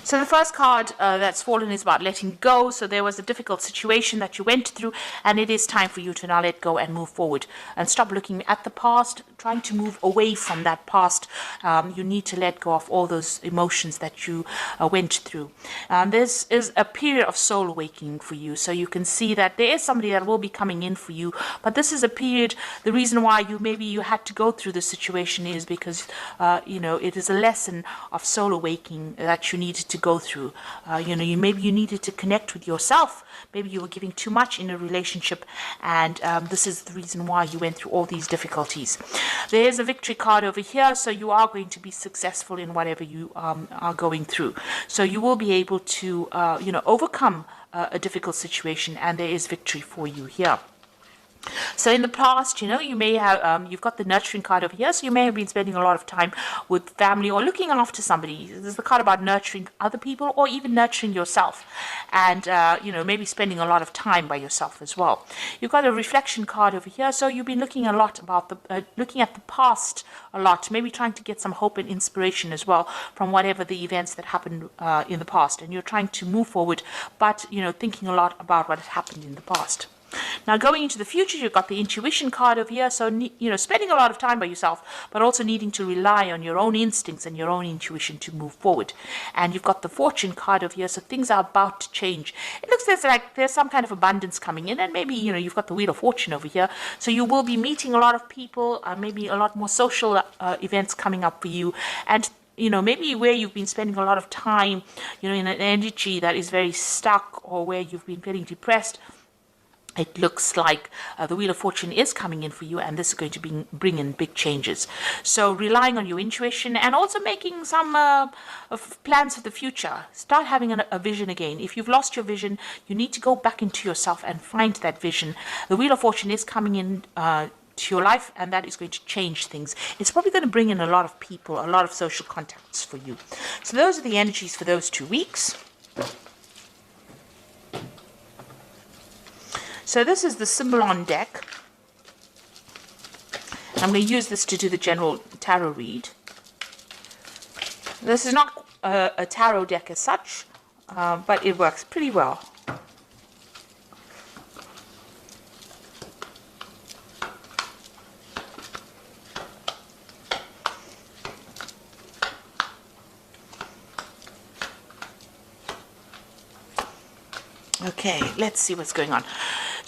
So the first card that's fallen is about letting go. So there was a difficult situation that you went through, and it is time for you to now let go and move forward and stop looking at the past, trying to move away from that past. You need to let go of all those emotions that you went through. This is a period of soul awakening for you. So you can see that there is somebody that will be coming in for you, but this is a period, the reason why maybe you had to go through this situation is because, it is a lesson of soul awakening that you needed to go through. Maybe you needed to connect with yourself. Maybe you were giving too much in a relationship, and this is the reason why you went through all these difficulties. There is a victory card over here, so you are going to be successful in whatever you are going through. So you will be able to, overcome a difficult situation, and there is victory for you here. So in the past, you may have, you've got the nurturing card over here, so you may have been spending a lot of time with family or looking after somebody. This is the card about nurturing other people or even nurturing yourself, and, maybe spending a lot of time by yourself as well. You've got a reflection card over here, so you've been looking a lot about looking at the past a lot, maybe trying to get some hope and inspiration as well from whatever the events that happened in the past, and you're trying to move forward, but, thinking a lot about what had happened in the past. Now, going into the future, you've got the intuition card over here. So, spending a lot of time by yourself, but also needing to rely on your own instincts and your own intuition to move forward. And you've got the fortune card over here. So things are about to change. It looks like there's some kind of abundance coming in. And maybe, you've got the wheel of fortune over here. So you will be meeting a lot of people, maybe a lot more social events coming up for you. And maybe where you've been spending a lot of time, in an energy that is very stuck, or where you've been feeling depressed, it looks like the Wheel of Fortune is coming in for you, and this is going to bring in big changes. So relying on your intuition and also making some plans for the future. Start having a vision again. If you've lost your vision, you need to go back into yourself and find that vision. The Wheel of Fortune is coming in to your life, and that is going to change things. It's probably going to bring in a lot of people, a lot of social contacts for you. So those are the energies for those 2 weeks. So this is the Symbolon deck. I'm going to use this to do the general tarot read. This is not a tarot deck as such, but it works pretty well. Okay, let's see what's going on.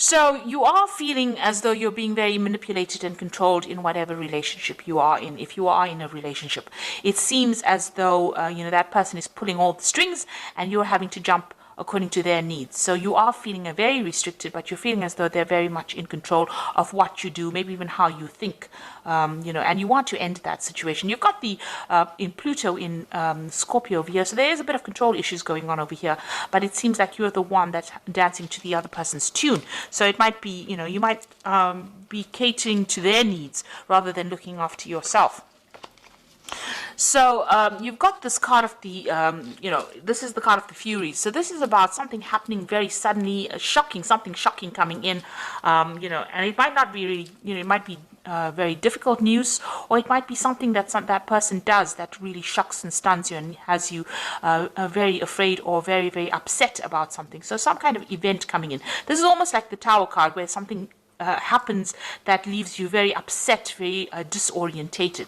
So you are feeling as though you're being very manipulated and controlled in whatever relationship you are in. If you are in a relationship, it seems as though, that person is pulling all the strings and you're having to jump according to their needs. So you are feeling very restricted, but you're feeling as though they're very much in control of what you do, maybe even how you think, and you want to end that situation. You've got the in Pluto in Scorpio over here, so there is a bit of control issues going on over here, but it seems like you're the one that's dancing to the other person's tune. So it might be, you might be catering to their needs rather than looking after yourself. So you've got this card of the, this is the card of the Furies. So this is about something happening very suddenly, something shocking coming in, and it might not be really, it might be very difficult news, or it might be something that that person does that really shocks and stuns you and has you very afraid or very, very upset about something. So some kind of event coming in. This is almost like the Tower card, where something happens that leaves you very upset, very disorientated.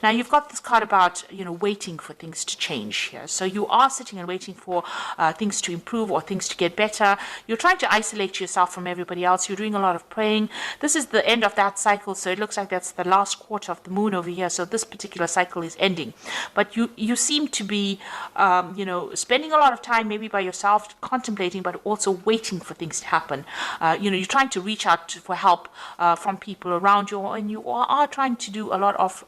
Now you've got this card about waiting for things to change here. So you are sitting and waiting for things to improve or things to get better. You're trying to isolate yourself from everybody else. You're doing a lot of praying. This is the end of that cycle, so it looks like that's the last quarter of the moon over here. So this particular cycle is ending, but you seem to be spending a lot of time maybe by yourself, contemplating, but also waiting for things to happen. You're trying to reach out for help from people around you, and you are trying to do a lot of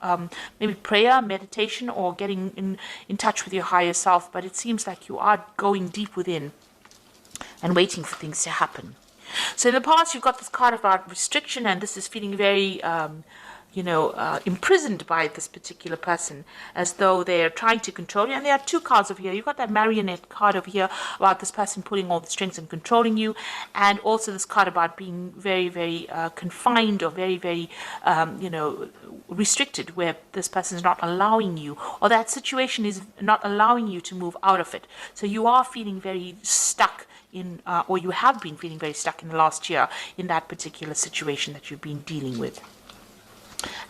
maybe prayer, meditation, or getting in touch with your higher self, but it seems like you are going deep within and waiting for things to happen. So in the past, you've got this card about restriction, and this is feeling very imprisoned by this particular person, as though they're trying to control you. And there are two cards over here. You've got that marionette card over here about this person pulling all the strings and controlling you, and also this card about being very, very confined, or very, very, restricted, where this person is not allowing you, or that situation is not allowing you to move out of it. So you are feeling very stuck in, or you have been feeling very stuck in the last year in that particular situation that you've been dealing with.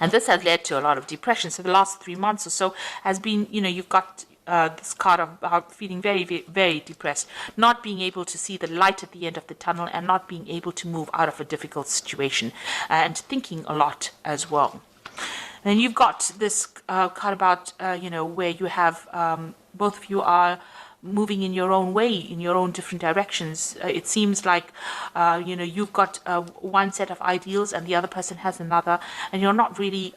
And this has led to a lot of depression. So the last 3 months or so has been, you've got this card of feeling very, very, very depressed, not being able to see the light at the end of the tunnel, and not being able to move out of a difficult situation, and thinking a lot as well. And you've got this card about, where you have, both of you are moving in your own way, in your own different directions. It seems like, you've got one set of ideals and the other person has another, and you're not really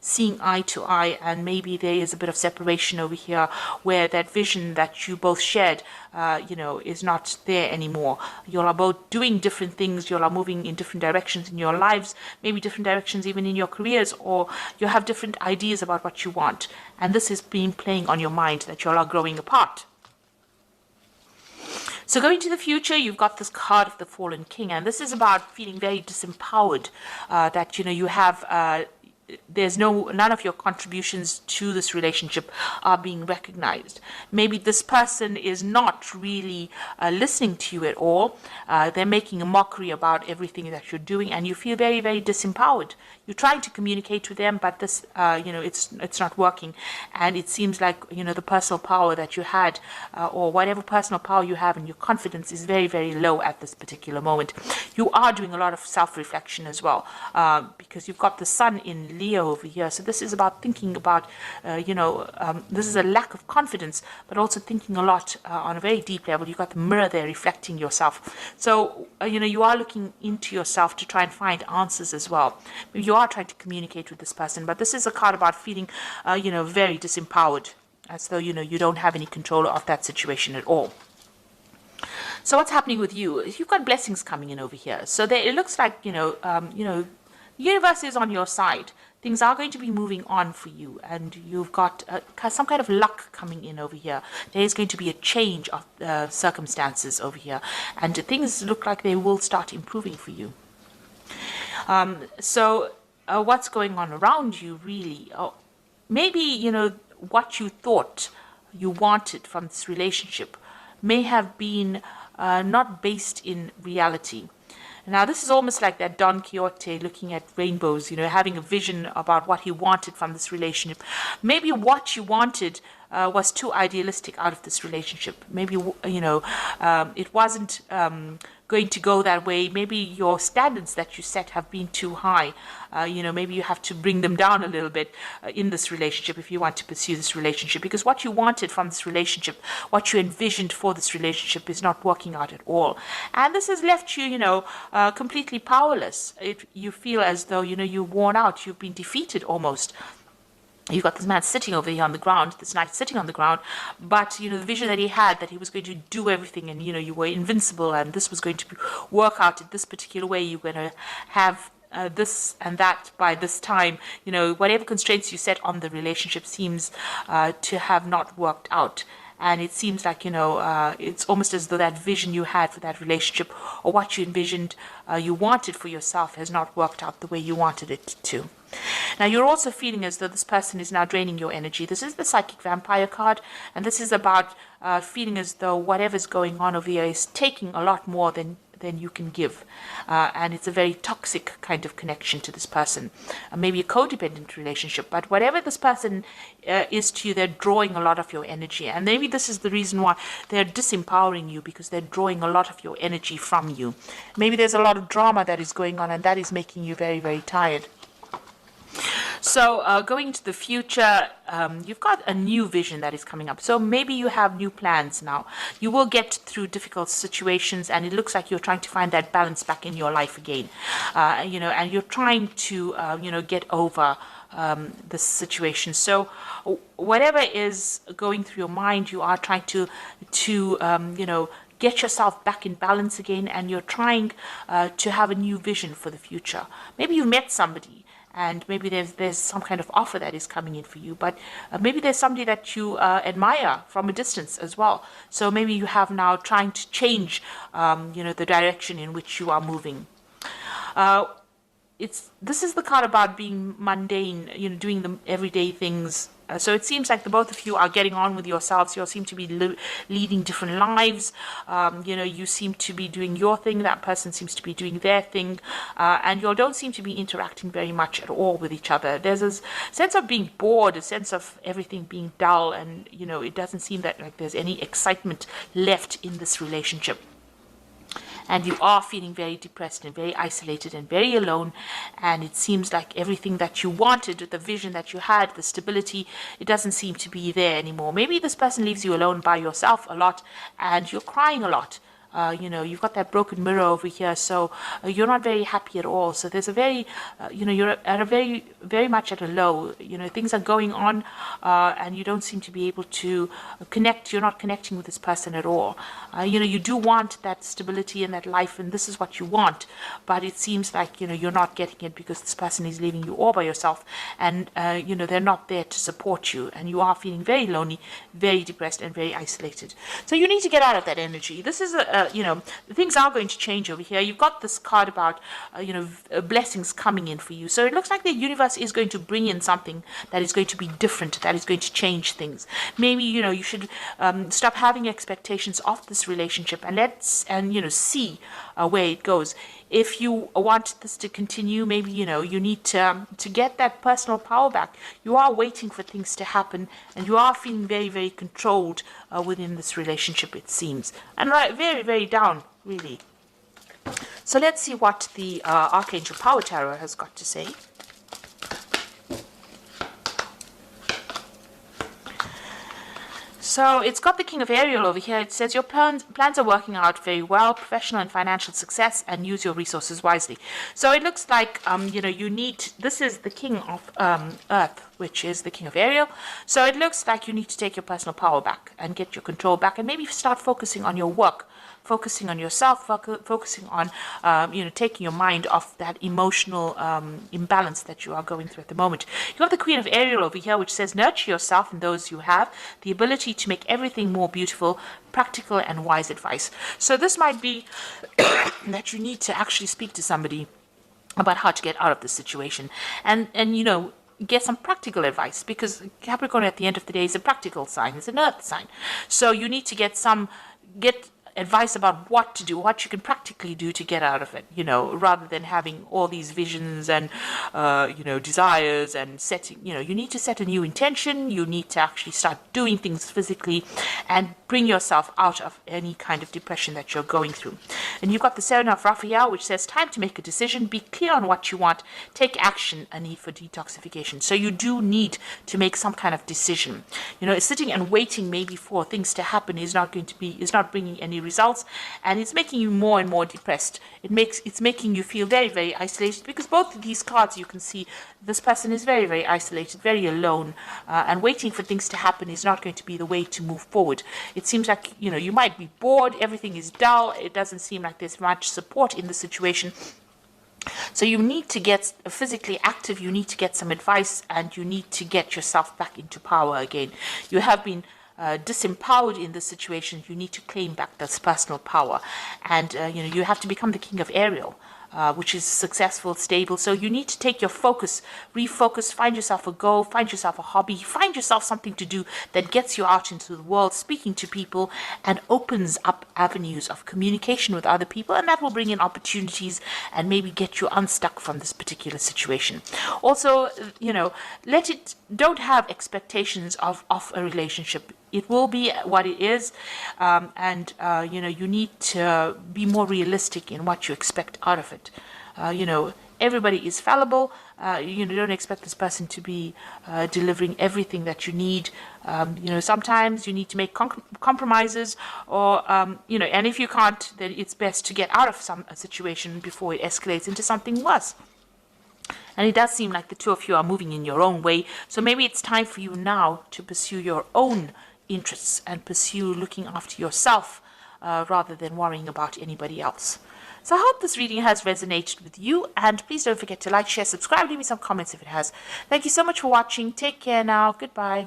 seeing eye to eye, and maybe there is a bit of separation over here, where that vision that you both shared, is not there anymore. You are both doing different things, you are moving in different directions in your lives, maybe different directions even in your careers, or you have different ideas about what you want, and this has been playing on your mind, that you all are growing apart. So going to the future, you've got this card of the Fallen King, and this is about feeling very disempowered, that, you have, there's none of your contributions to this relationship are being recognized. Maybe this person is not really listening to you at all. They're making a mockery about everything that you're doing, and you feel very, very disempowered. You're trying to communicate with them, but this, it's not working. And it seems like, the personal power that you had, or whatever personal power you have, and your confidence is very, very low at this particular moment. You are doing a lot of self-reflection as well, because you've got the sun in Leo over here. So this is about thinking about, this is a lack of confidence, but also thinking a lot on a very deep level. You've got the mirror there reflecting yourself. So, you are looking into yourself to try and find answers as well. You are trying to communicate with this person, but this is a card about feeling, very disempowered, as though, you don't have any control of that situation at all. So what's happening with you? You've got blessings coming in over here. So there, it looks like, the universe is on your side. Things are going to be moving on for you, and you've got some kind of luck coming in over here. There is going to be a change of circumstances over here, and things look like they will start improving for you. So what's going on around you, really? Maybe, what you thought you wanted from this relationship may have been not based in reality. Now, this is almost like that Don Quixote looking at rainbows, having a vision about what he wanted from this relationship. Maybe what you wanted was too idealistic out of this relationship. Maybe, it wasn't going to go that way. Maybe your standards that you set have been too high. Maybe you have to bring them down a little bit in this relationship if you want to pursue this relationship, because what you wanted from this relationship, what you envisioned for this relationship, is not working out at all. And this has left you, completely powerless. You feel as though, you're worn out, you've been defeated almost. You've got this man sitting over here on the ground, this knight sitting on the ground, but, the vision that he had, that he was going to do everything, and, you were invincible, and this was going to work out in this particular way. You're going to have this and that by this time. Whatever constraints you set on the relationship seems to have not worked out. And it seems like, it's almost as though that vision you had for that relationship, or what you envisioned you wanted for yourself, has not worked out the way you wanted it to. Now, you're also feeling as though this person is now draining your energy. This is the Psychic Vampire card, and this is about feeling as though whatever's going on over here is taking a lot more than you can give. And it's a very toxic kind of connection to this person. Maybe a codependent relationship, but whatever this person is to you, they're drawing a lot of your energy. And maybe this is the reason why they're disempowering you, because they're drawing a lot of your energy from you. Maybe there's a lot of drama that is going on, and that is making you very, very tired. So going into the future, you've got a new vision that is coming up. So maybe you have new plans now. You will get through difficult situations, and it looks like you're trying to find that balance back in your life again. And you're trying to, get over this situation. So whatever is going through your mind, you are trying to get yourself back in balance again, and you're trying to have a new vision for the future. Maybe you met somebody, and maybe there's some kind of offer that is coming in for you, but maybe there's somebody that you admire from a distance as well. So maybe you have now trying to change, the direction in which you are moving. This is the card about being mundane, doing the everyday things. So it seems like the both of you are getting on with yourselves. You seem to be leading different lives. You seem to be doing your thing. That person seems to be doing their thing. And you don't seem to be interacting very much at all with each other. There's a sense of being bored, a sense of everything being dull. And, it doesn't seem that like there's any excitement left in this relationship. And you are feeling very depressed and very isolated and very alone. And it seems like everything that you wanted, the vision that you had, the stability, it doesn't seem to be there anymore. Maybe this person leaves you alone by yourself a lot and you're crying a lot. You've got that broken mirror over here, so you're not very happy at all. So there's a very, you're at a very, very much at a low. Things are going on, and you don't seem to be able to connect. You're not connecting with this person at all. You do want that stability in that life, and this is what you want. But it seems like, you're not getting it because this person is leaving you all by yourself, and, they're not there to support you, and you are feeling very lonely, very depressed, and very isolated. So you need to get out of that energy. This is things are going to change over here. You've got this card about, blessings coming in for you. So it looks like the universe is going to bring in something that is going to be different, that is going to change things. Maybe, you should stop having expectations of this relationship and see where it goes. If you want this to continue, maybe, you need to get that personal power back. You are waiting for things to happen, and you are feeling very, very controlled within this relationship, it seems. And very, very down, really. So let's see what the Archangel Power Tarot has got to say. So it's got the King of Ariel over here. It says your plans are working out very well, professional and financial success, and use your resources wisely. So it looks like, this is the King of Earth, which is the King of Ariel. So it looks like you need to take your personal power back and get your control back, and maybe start focusing on your work, focusing on yourself, focusing on, taking your mind off that emotional imbalance that you are going through at the moment. You have the Queen of Ariel over here, which says nurture yourself and those you have, the ability to make everything more beautiful, practical and wise advice. So this might be that you need to actually speak to somebody about how to get out of this situation, and get some practical advice, because Capricorn at the end of the day is a practical sign, it's an earth sign. So you need to get advice about what to do, what you can practically do to get out of it, rather than having all these visions and, desires and setting, you need to set a new intention. You need to actually start doing things physically and bring yourself out of any kind of depression that you're going through. And you've got the Seven of Raphael, which says time to make a decision, be clear on what you want, take action, a need for detoxification. So you do need to make some kind of decision. Sitting and waiting maybe for things to happen is not bringing any results, and it's making you more and more depressed. It's making you feel very, very isolated, because both of these cards, you can see this person is very, very isolated, very alone, and waiting for things to happen is not going to be the way to move forward. It seems like, you might be bored, everything is dull, it doesn't seem like there's much support in the situation. So you need to get physically active, you need to get some advice, and you need to get yourself back into power again. You have been disempowered in this situation. You need to claim back this personal power, and you have to become the King of Ariel, which is successful, stable. So you need to take your focus, refocus, find yourself a goal, find yourself a hobby, find yourself something to do that gets you out into the world, speaking to people, and opens up avenues of communication with other people, and that will bring in opportunities and maybe get you unstuck from this particular situation. Also, don't have expectations of a relationship. It will be what it is, and you need to be more realistic in what you expect out of it. Everybody is fallible. Don't expect this person to be delivering everything that you need. Sometimes you need to make compromises, or and if you can't, then it's best to get out of a situation before it escalates into something worse. And it does seem like the two of you are moving in your own way. So maybe it's time for you now to pursue your own interests and pursue looking after yourself rather than worrying about anybody else. So I hope this reading has resonated with you, and please don't forget to like, share, subscribe, leave me some comments if it has. Thank you so much for watching. Take care now. Goodbye.